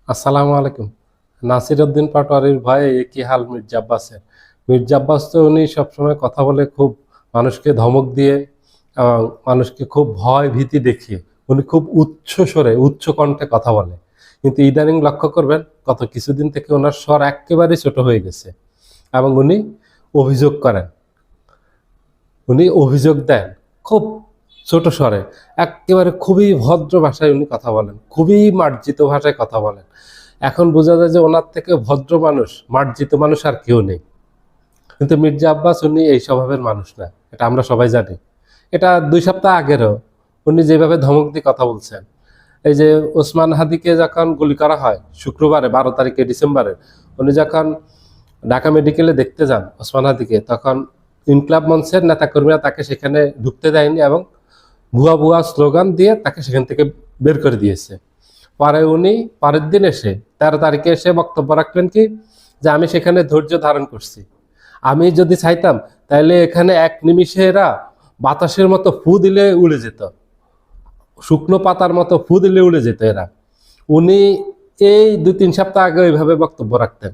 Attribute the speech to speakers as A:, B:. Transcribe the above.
A: আসসালামু আলাইকুম। নাসির উদ্দিন পাটোয়ারির ভাই কি হাল মির্জা আব্বাসের? মির্জা আব্বাস তো উনি সবসময় কথা বলে খুব মানুষকে ধমক দিয়ে এবং মানুষকে খুব ভয় ভীতি দেখিয়ে উনি খুব উচ্চ স্বরে উচ্চ কণ্ঠে কথা বলে। কিন্তু ইদানিং লক্ষ্য করবেন গত কিছুদিন থেকে ওনার স্বর একেবারেই ছোট হয়ে গেছে এবং উনি অভিযোগ করেন, উনি অভিযোগ দেন খুব ছোট স্বরে, একেবারে খুবই ভদ্র ভাষায় উনি কথা বলেন, খুবই মার্জিত ভাষায় কথা বলেন। এখন বোঝা যায় যে ওনার থেকে ভদ্র মানুষ, মার্জিত মানুষ আর কেউ নেই। কিন্তু মির্জা আব্বাস উনি এই স্বভাবের মানুষ না, এটা আমরা সবাই জানি। এটা 2 সপ্তাহ আগেরও উনি যেভাবে ধমক দিয়ে কথা বলছেন, এই যে ওসমান হাদিকে যখন গুলি করা হয় শুক্রবারে 12 তারিখে ডিসেম্বরে, উনি যখন ঢাকা মেডিকেলে দেখতে যান ওসমান হাদিকে, তখন ইনকলাব মঞ্চের নেতাকর্মীরা তাকে সেখানে ঢুকতে দেয়নি এবং ভুয়া ভুয়া স্লোগান দিয়ে তাকে সেখান থেকে বের করে দিয়েছে। পরে উনি পরের দিন এসে 13 তারিখে এসে বক্তব্য রাখলেন কি, যে আমি সেখানে ধৈর্য ধারণ করছি, আমি যদি চাইতাম তাহলে এখানে এক নিমিষে এরা বাতাসের মতো ফু দিলে উড়ে যেত, শুকনো পাতার মতো ফু দিলে উড়ে যেত এরা। উনি এই 2-3 সপ্তাহ আগে ওইভাবে বক্তব্য রাখতেন।